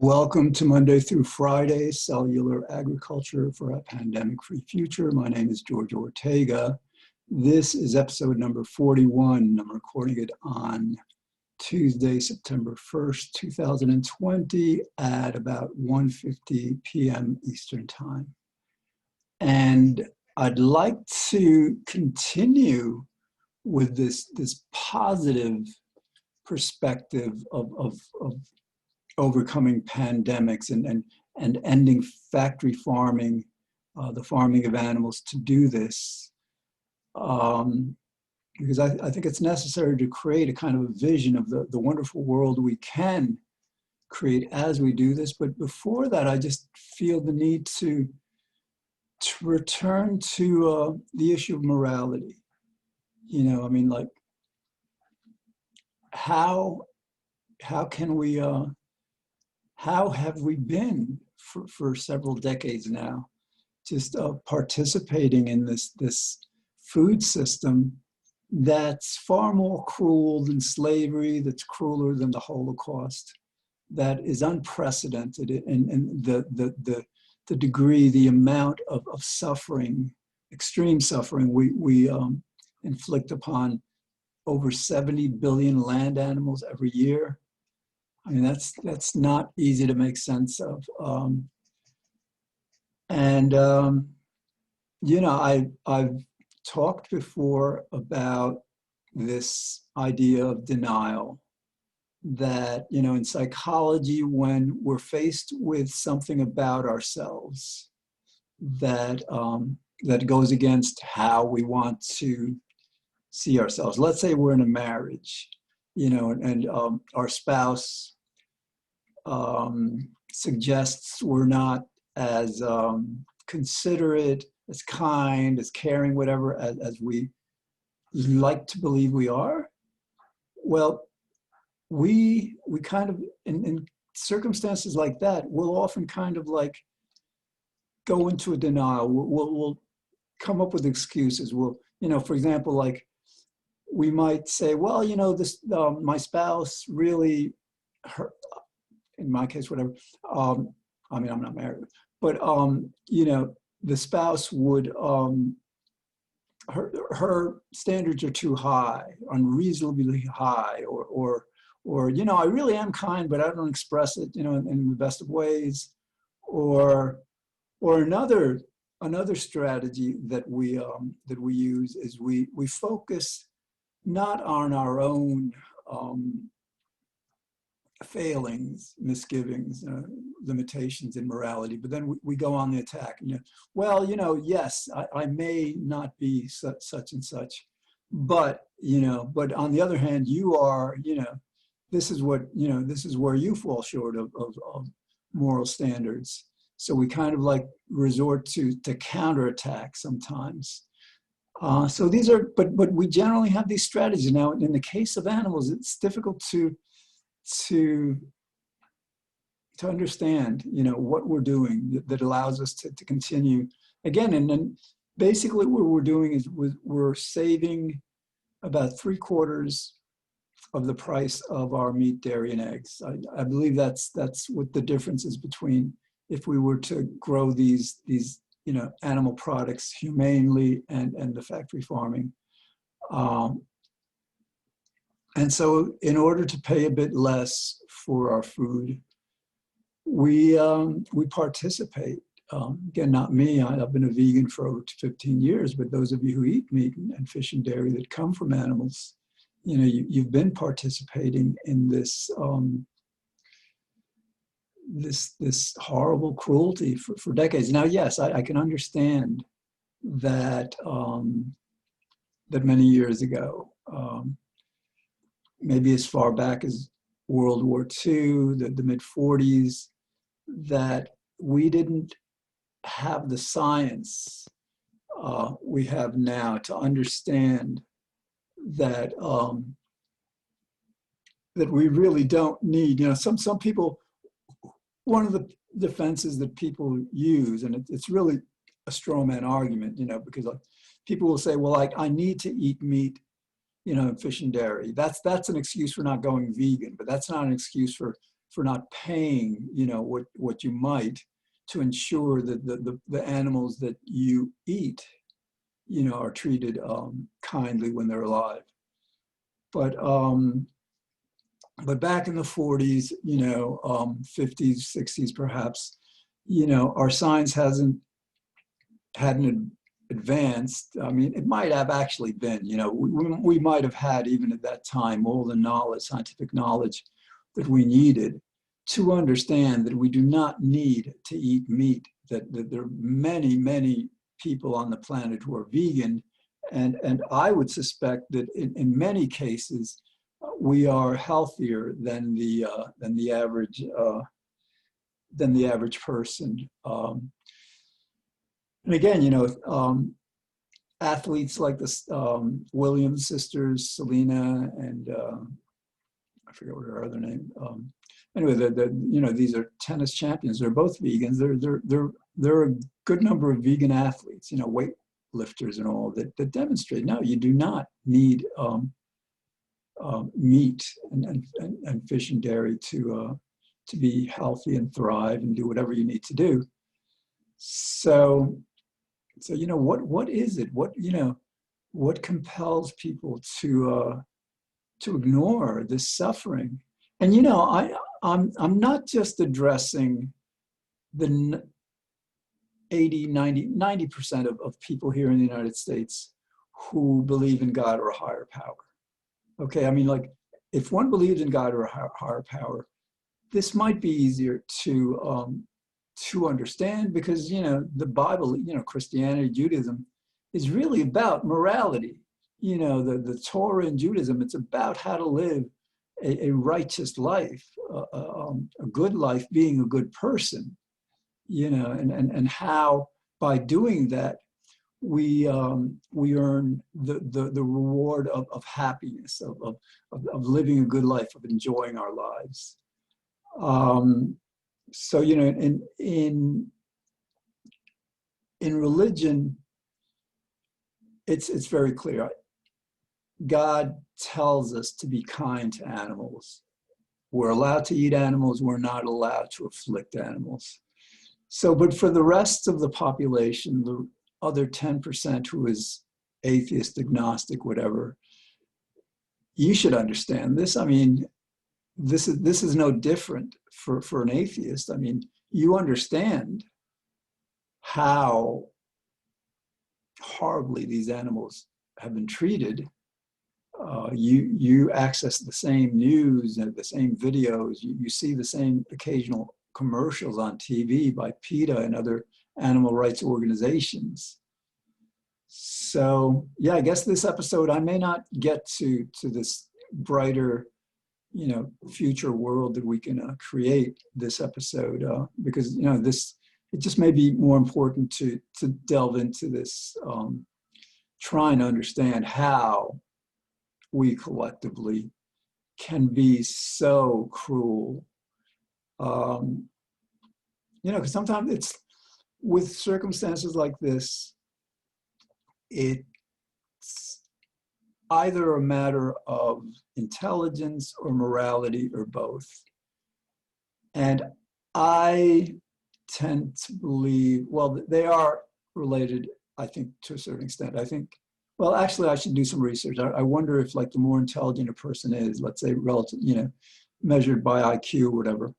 Welcome to Monday through Friday, Cellular Agriculture for a Pandemic-Free Future. My name is George Ortega. This is episode number 41. I'm recording it on Tuesday, September 1st, 2020 at about 1:50 p.m. Eastern Time. And I'd like to continue with this positive perspective of overcoming pandemics and ending factory farming, the farming of animals to do this. Because I think it's necessary to create a kind of a vision of the wonderful world we can create as we do this. But before that, I just feel the need to return to the issue of morality. You know, I mean, like, how can we, how have we been for several decades now, just participating in this food system that's far more cruel than slavery, that's crueler than the Holocaust, that is unprecedented in the degree, the amount of suffering, extreme suffering we inflict upon over 70 billion land animals every year. I mean, that's not easy to make sense of. You know, I've talked before about this idea of denial, that, you know, in psychology, when we're faced with something about ourselves that, that goes against how we want to see ourselves. Let's say we're in a marriage, you know, and our spouse suggests we're not as considerate, as kind, as caring, whatever, as we like to believe we are. Well, we kind of, in circumstances like that, we'll often kind of like go into a denial. We'll come up with excuses. We'll, you know, for example, like, we might say, well, you know, this my spouse really, in my case, whatever. I mean, I'm not married, but you know, the spouse would, her standards are too high, unreasonably high, or you know, I really am kind, but I don't express it, you know, in the best of ways, or another strategy that we use is we focus not on our own failings, misgivings, limitations in morality, but then we go on the attack. You know, well, you know, yes, I may not be such and such, but, you know, but on the other hand, you are, you know, this is what, you know, this is where you fall short of moral standards. So we kind of like resort to counterattack sometimes. So these are, but we generally have these strategies. Now, in the case of animals, it's difficult to understand, you know, what we're doing that allows us to continue again. And then basically what we're doing is we're saving about 3/4 of the price of our meat, dairy, and eggs. I believe that's what the difference is between if we were to grow these you know, animal products humanely and the factory farming. And so in order to pay a bit less for our food, we participate. Again, not me, I've been a vegan for over 15 years, but those of you who eat meat and fish and dairy that come from animals, you know, you've been participating in this, this horrible cruelty for decades. Now, yes, I can understand that, that many years ago, maybe as far back as World War II, the mid-40s, that we didn't have the science we have now to understand that that we really don't need, you know, some people, one of the defenses that people use, and it's really a straw man argument, you know, because like, people will say, well, I need to eat meat, you know, fish and dairy. That's an excuse for not going vegan, but that's not an excuse for not paying, what you might to ensure that the animals that you eat, are treated kindly when they're alive. But back in the 40s, 50s, 60s perhaps, our science hadn't advanced. I mean, it might have actually been, we might have had even at that time all the knowledge, scientific knowledge that we needed to understand that we do not need to eat meat, that there are many, many people on the planet who are vegan. And I would suspect that in many cases, we are healthier than the average person. And again, athletes like the Williams sisters, Selena, and I forget what her other name. Anyway, these are tennis champions. They're both vegans. There are a good number of vegan athletes, weightlifters and all that demonstrate. No, you do not need meat and fish and dairy to be healthy and thrive and do whatever you need to do. So what is it? What compels people to ignore this suffering? And I'm not just addressing the 80, 90% of people here in the United States who believe in God or a higher power. Okay, I mean, like, if one believes in God or a higher power, this might be easier to understand, because the Bible, Christianity, Judaism is really about morality. The Torah in Judaism, it's about how to live a righteous life, a good life, being a good person. And how by doing that we earn the reward of happiness, of living a good life, of enjoying our lives. So in religion, it's very clear. God tells us to be kind to animals. We're allowed to eat animals. We're not allowed to afflict animals. So, but for the rest of the population, the other 10% who is atheist, agnostic, whatever, you should understand this. I mean, this is no different for an atheist. I mean, you understand how horribly these animals have been treated. You access the same news and the same videos. You see the same occasional commercials on TV by PETA and other animal rights organizations. So yeah, I guess this episode, I may not get to this brighter, future world that we can create this episode, because it just may be more important to delve into this, trying to understand how we collectively can be so cruel. Because sometimes it's with circumstances like this, it's either a matter of intelligence or morality or both. And I tend to believe, well, they are related, I think, to a certain extent. I think, well, actually, I should do some research. I wonder if, like, the more intelligent a person is, let's say, relative, measured by IQ or whatever,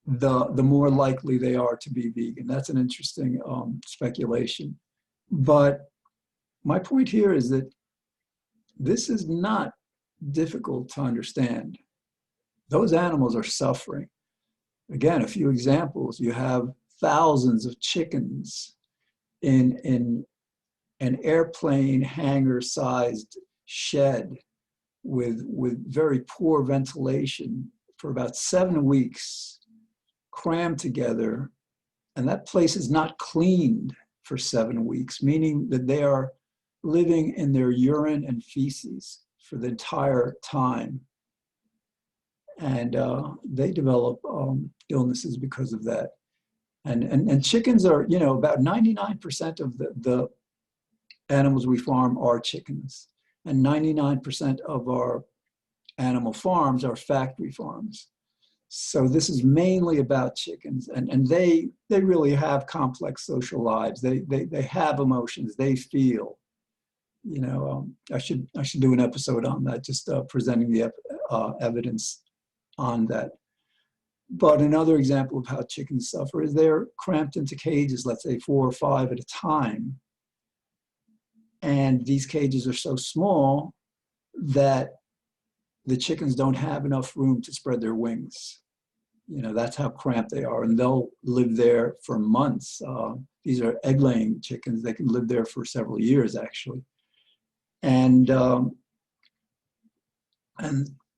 the more likely they are to be vegan. That's an interesting speculation. But my point here is that this is not difficult to understand. Those animals are suffering. Again, a few examples. You have thousands of chickens in an airplane hangar-sized shed with very poor ventilation for about 7 weeks, crammed together, and that place is not cleaned for 7 weeks, meaning that they are living in their urine and feces for the entire time. And they develop illnesses because of that. And chickens are, about 99% of the animals we farm are chickens. And 99% of our animal farms are factory farms. So this is mainly about chickens, and they really have complex social lives. They have emotions. They feel. I should do an episode on that, just presenting the evidence on that. But another example of how chickens suffer is they're cramped into cages, let's say 4 or 5 at a time. And these cages are so small that the chickens don't have enough room to spread their wings. That's how cramped they are. And they'll live there for months. These are egg-laying chickens. They can live there for several years, actually. And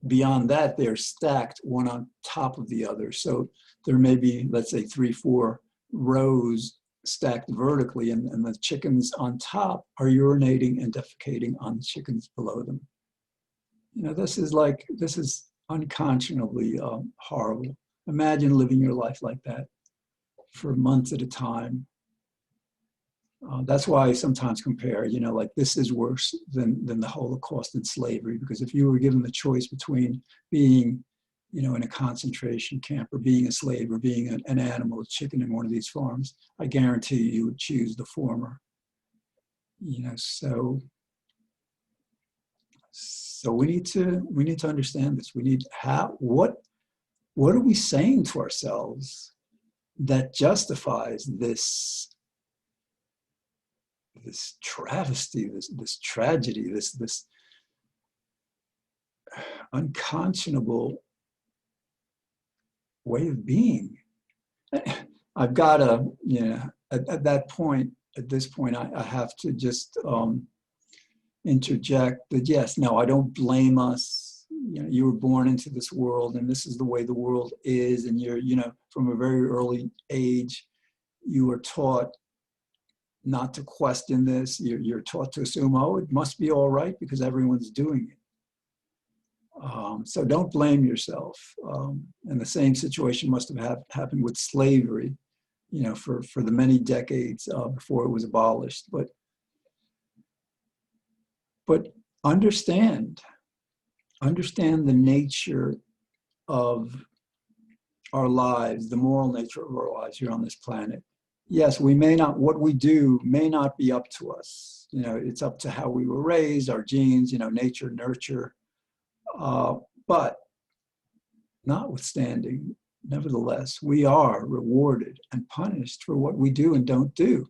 beyond that, they're stacked one on top of the other. So there may be, let's say, 3, 4 rows stacked vertically, and the chickens on top are urinating and defecating on the chickens below them. This is unconscionably horrible. Imagine living your life like that for months at a time. That's why I sometimes compare, like this is worse than the Holocaust and slavery, because if you were given the choice between being, in a concentration camp or being a slave or being an animal, a chicken in one of these farms, I guarantee you would choose the former. So we need to understand this. We need what are we saying to ourselves that justifies this travesty, this tragedy, this unconscionable way of being. I've got to, at this point, I have to just interject that yes, no, I don't blame us. You were born into this world, and this is the way the world is, and you're, from a very early age, you are taught not to question this. You're taught to assume, oh, it must be all right because everyone's doing it. So don't blame yourself. And the same situation must have happened with slavery, for the many decades before it was abolished. But understand the nature of our lives, the moral nature of our lives here on this planet. Yes, what we do may not be up to us. It's up to how we were raised, our genes, nature, nurture. But notwithstanding, nevertheless, we are rewarded and punished for what we do and don't do.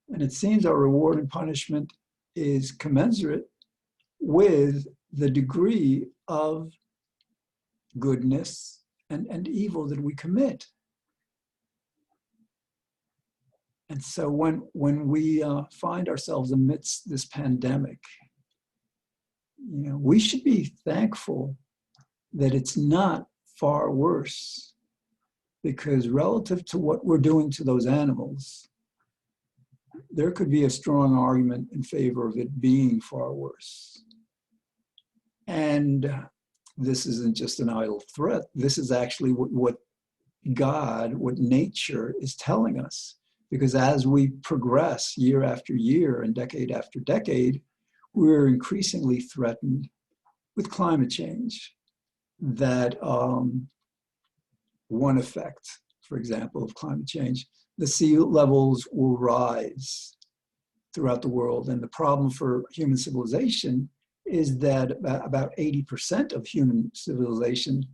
And it seems our reward and punishment is commensurate with the degree of goodness and evil that we commit. And so when we find ourselves amidst this pandemic, we should be thankful that it's not far worse, because relative to what we're doing to those animals, there could be a strong argument in favor of it being far worse. And this isn't just an idle threat. This is actually what nature is telling us. Because as we progress year after year and decade after decade, we're increasingly threatened with climate change. That one effect, for example, of climate change, the sea levels will rise throughout the world. And the problem for human civilization is that about 80% of human civilization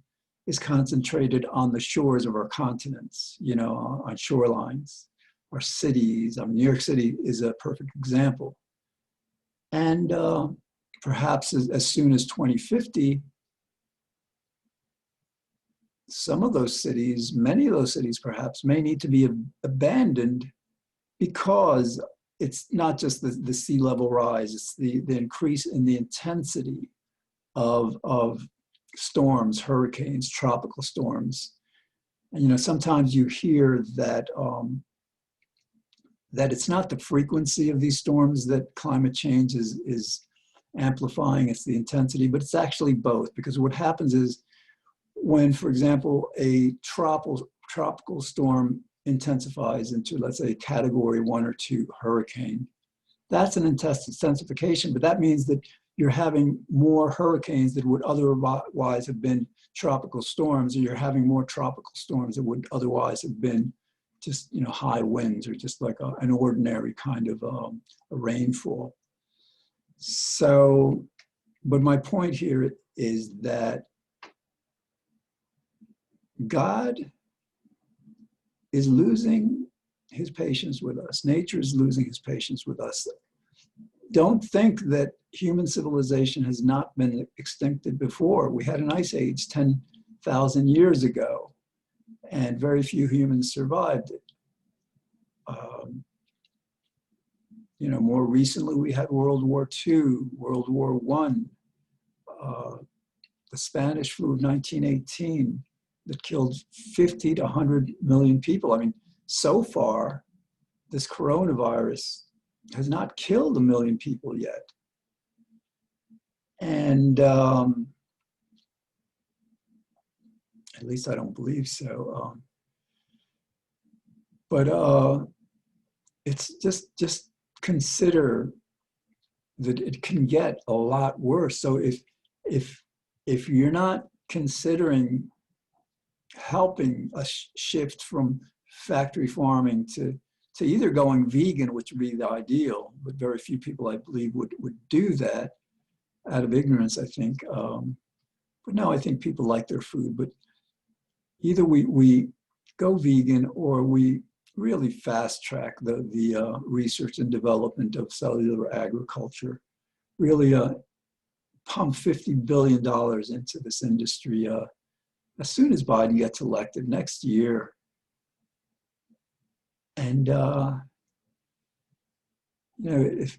is concentrated on the shores of our continents, on shorelines. Our cities, New York City is a perfect example. And perhaps as soon as 2050, many of those cities perhaps may need to be abandoned, because it's not just the sea level rise, it's the increase in the intensity of storms, hurricanes, tropical storms. And sometimes you hear that that it's not the frequency of these storms that climate change is amplifying, it's the intensity, but it's actually both. Because what happens is when, for example, a tropical storm intensifies into, let's say, category 1 or 2 hurricane, that's an intensification, but that means that you're having more hurricanes that would otherwise have been tropical storms, or you're having more tropical storms that would otherwise have been just, high winds or just like an ordinary kind of a rainfall. So, but my point here is that God is losing his patience with us. Nature is losing his patience with us. Don't think that human civilization has not been extincted before. We had an ice age 10,000 years ago, and very few humans survived it. More recently, we had World War II, World War I, the Spanish flu of 1918 that killed 50 to 100 million people. I mean, so far, this coronavirus has not killed 1 million people yet. And at least I don't believe so. But it's just consider that it can get a lot worse. So if you're not considering helping us shift from factory farming to either going vegan, which would be the ideal, but very few people, I believe, would do that out of ignorance, I think. But no, I think people like their food. But either we go vegan, or we really fast track the research and development of cellular agriculture, really pump $50 billion into this industry as soon as Biden gets elected next year. And if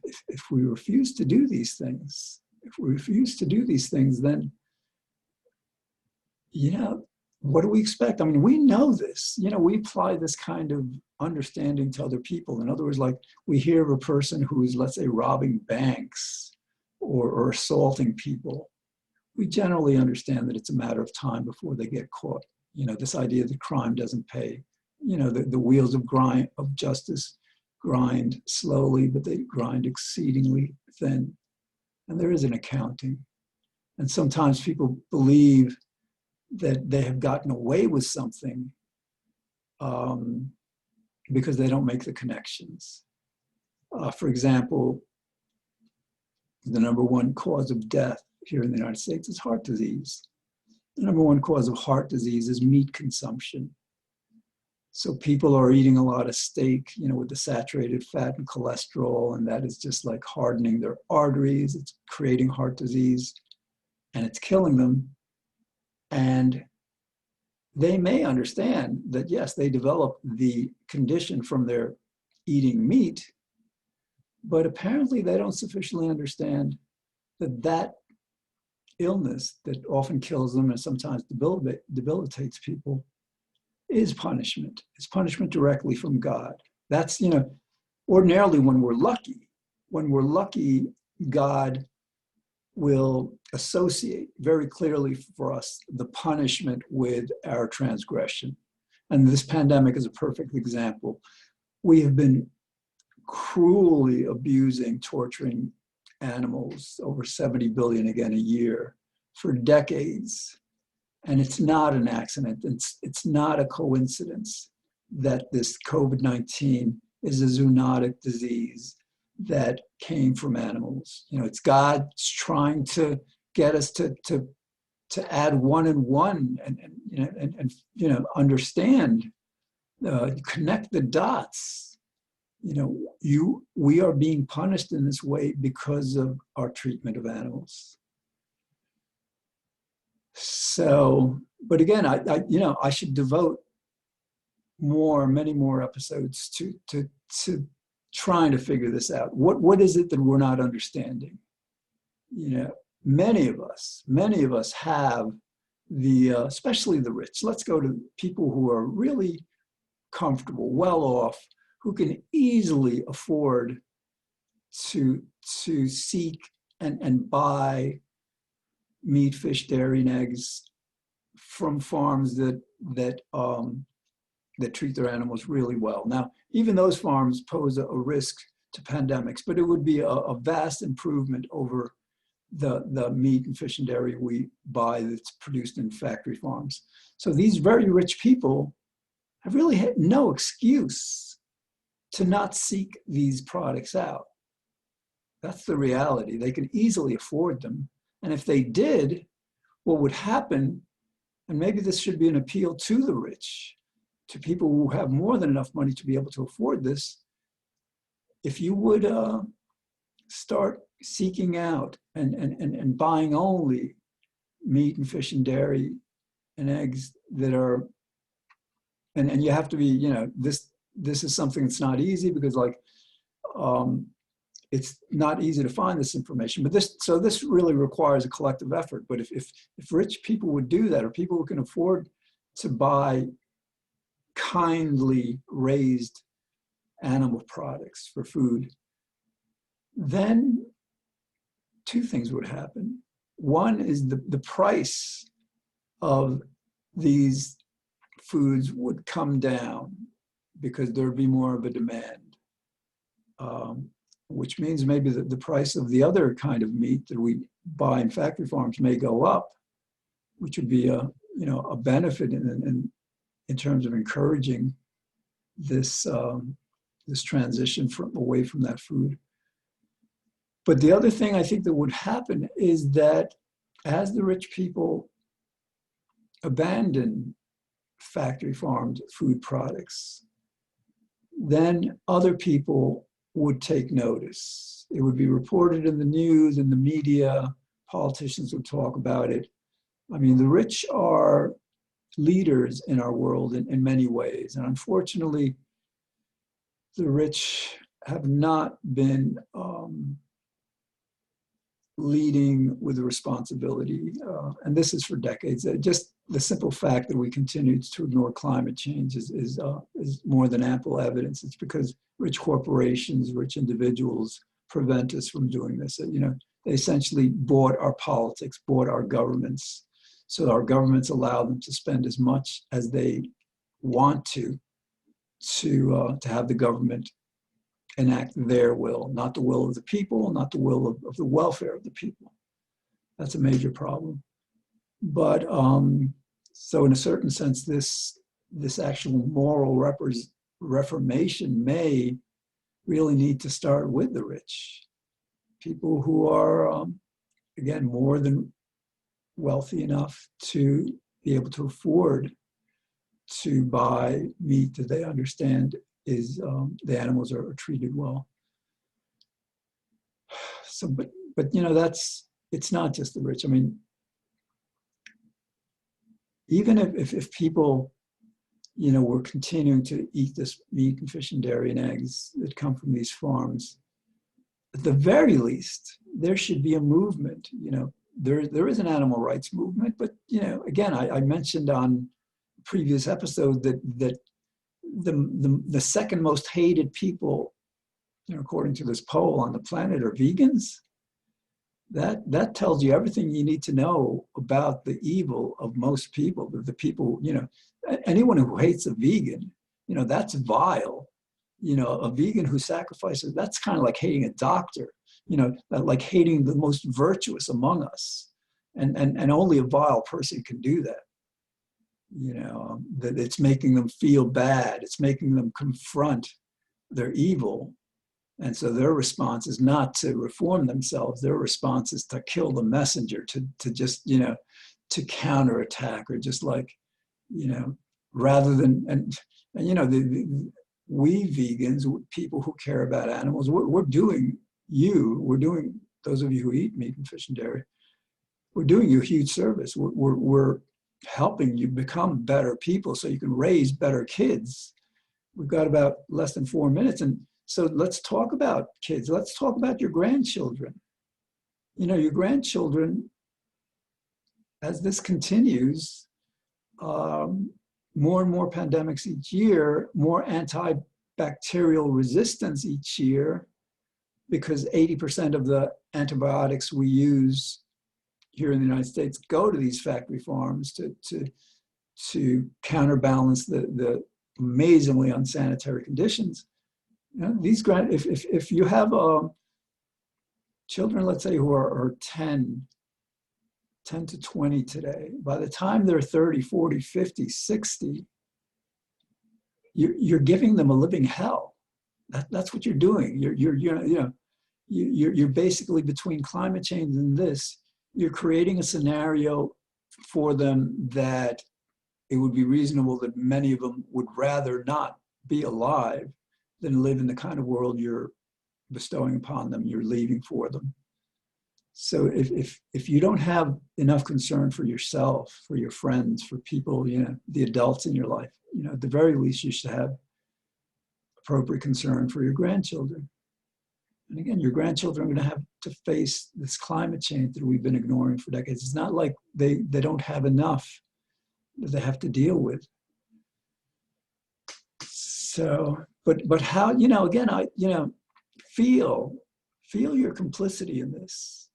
we refuse to do these things, then what do we expect? I mean, we know this. We apply this kind of understanding to other people. In other words, like we hear of a person who's, let's say, robbing banks or assaulting people. We generally understand that it's a matter of time before they get caught. This idea that crime doesn't pay. The wheels of justice grind slowly, but they grind exceedingly thin. And there is an accounting. And sometimes people believe that they have gotten away with something because they don't make the connections. For example, the number one cause of death here in the United States is heart disease. The number one cause of heart disease is meat consumption. So people are eating a lot of steak, with the saturated fat and cholesterol, and that is just like hardening their arteries. It's creating heart disease, and it's killing them. And they may understand that, yes, they develop the condition from their eating meat, but apparently they don't sufficiently understand that illness that often kills them and sometimes debilitates people is punishment. It's punishment directly from God. That's, ordinarily when we're lucky, God will associate very clearly for us the punishment with our transgression. And this pandemic is a perfect example. We have been cruelly abusing, torturing animals, over 70 billion again a year, for decades. And it's not an accident. It's not a coincidence that this COVID-19 is a zoonotic disease that came from animals. It's God trying to get us to add one and one and understand, connect the dots. We are being punished in this way because of our treatment of animals. So, but again, I should devote many more episodes to trying to figure this out. What is it that we're not understanding? Many of us have especially the rich. Let's go to people who are really comfortable, well off, who can easily afford to seek and buy meat, fish, dairy, and eggs from farms that treat their animals really well. Now, even those farms pose a risk to pandemics, but it would be a vast improvement over the meat and fish and dairy we buy that's produced in factory farms. So these very rich people have really had no excuse to not seek these products out. That's the reality. They can easily afford them. And if they did, what would happen, and maybe this should be an appeal to the rich, to people who have more than enough money to be able to afford this, if you would start seeking out and buying only meat and fish and dairy and eggs that are, and you have to be, you know, this is something that's not easy because like, it's not easy to find this information, but this really requires a collective effort. But if rich people would do that, or people who can afford to buy kindly raised animal products for food, then two things would happen. One is the price of these foods would come down because there'd be more of a demand, which means maybe the price of the other kind of meat that we buy in factory farms may go up, which would be a benefit in terms of encouraging this transition away from that food. But the other thing I think that would happen is that as the rich people abandon factory farmed food products, then other people would take notice. It would be reported in the news, in the media, politicians would talk about it. I mean, the rich are leaders in our world in many ways. And unfortunately, the rich have not been leading with responsibility. And this is for decades. Just the simple fact that we continue to ignore climate change is more than ample evidence. It's because rich corporations, rich individuals prevent us from doing this. You know, they essentially bought our politics, bought our governments. So our governments allow them to spend as much as they want to have the government enact their will, not the will of the people, not the will of the welfare of the people. That's a major problem. But so in a certain sense, this actual moral reformation may really need to start with the rich, people who are, again, more than wealthy enough to be able to afford to buy meat that they understand is the animals are treated well. So, but you know, it's not just the rich. I mean, even if people, you know, were continuing to eat this meat and fish and dairy and eggs that come from these farms, at the very least, there should be a movement. You know, there is an animal rights movement, but you know, again, I mentioned on a previous episode that the second most hated people, you know, according to this poll on the planet, are vegans. That tells you everything you need to know about the evil of most people. The people, you know, anyone who hates a vegan, you know, that's vile. You know, a vegan who sacrifices, that's kind of like hating a doctor, you know, like hating the most virtuous among us. And only a vile person can do that. You know, that it's making them feel bad. It's making them confront their evil. And so their response is not to reform themselves. Their response is to kill the messenger, to just, you know, to counterattack, or just like, you know, rather than, and you know, we vegans, people who care about animals, we're doing those of you who eat meat and fish and dairy, we're doing you a huge service. We're helping you become better people so you can raise better kids. We've got about less than 4 minutes. And so let's talk about kids. Let's talk about your grandchildren. You know, your grandchildren, as this continues, more and more pandemics each year, more antibacterial resistance each year, because 80% of the antibiotics we use here in the United States go to these factory farms to counterbalance the amazingly unsanitary conditions. You know, if you have children, let's say, who are 10 to 20 today, by the time they're 30, 40, 50, 60, you're giving them a living hell. That's what you're doing. You're basically, between climate change and this, you're creating a scenario for them that it would be reasonable that many of them would rather not be alive than live in the kind of world you're bestowing upon them, you're leaving for them. So if you don't have enough concern for yourself, for your friends, for people, the adults in your life, at the very least, you should have appropriate concern for your grandchildren. And again, your grandchildren are going to have to face this climate change that we've been ignoring for decades. It's not like they don't have enough that they have to deal with. So, but how, again, feel your complicity in this.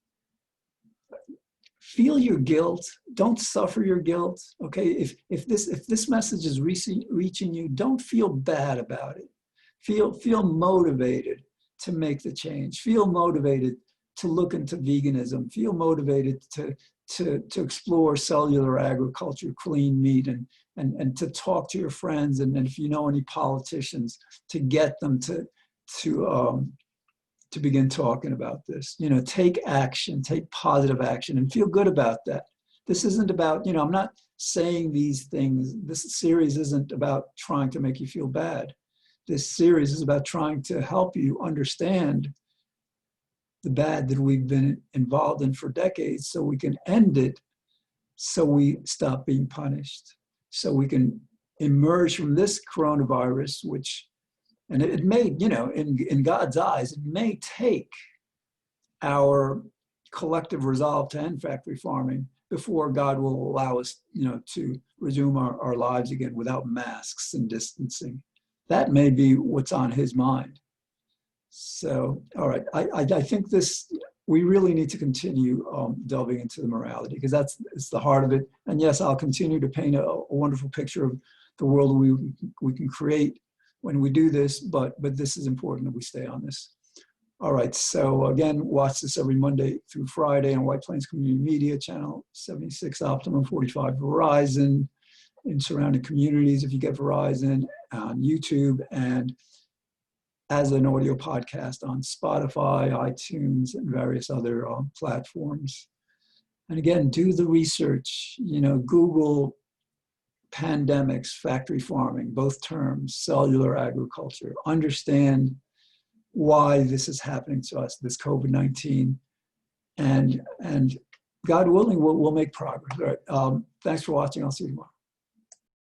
Feel your guilt. Don't suffer your guilt. Okay, if this message is reaching you, don't feel bad about it. Feel motivated to make the change. Feel motivated to look into veganism. Feel motivated to explore cellular agriculture, clean meat, and to talk to your friends, and if you know any politicians, to get them to begin talking about this. Take action, take positive action, and feel good about that. This isn't about, I'm not saying these things. This series isn't about trying to make you feel bad. This series is about trying to help you understand the bad that we've been involved in for decades, so we can end it, so we stop being punished, so we can emerge from this coronavirus, which, and it may, in God's eyes, it may take our collective resolve to end factory farming before God will allow us, to resume our lives again without masks and distancing. That may be what's on his mind. So, all right, I think we really need to continue delving into the morality, because it's the heart of it. And yes, I'll continue to paint a wonderful picture of the world we can create when we do this, but this is important that we stay on this. All right, so again, watch this every Monday through Friday on White Plains Community Media, channel 76 Optimum, 45 Verizon, in surrounding communities if you get Verizon, on YouTube, and as an audio podcast on Spotify, iTunes, and various other platforms. And again, do the research, Google pandemics, factory farming, both terms, cellular agriculture, understand why this is happening to us, this COVID-19, and God willing, we'll make progress. All right, thanks for watching. I'll see you tomorrow.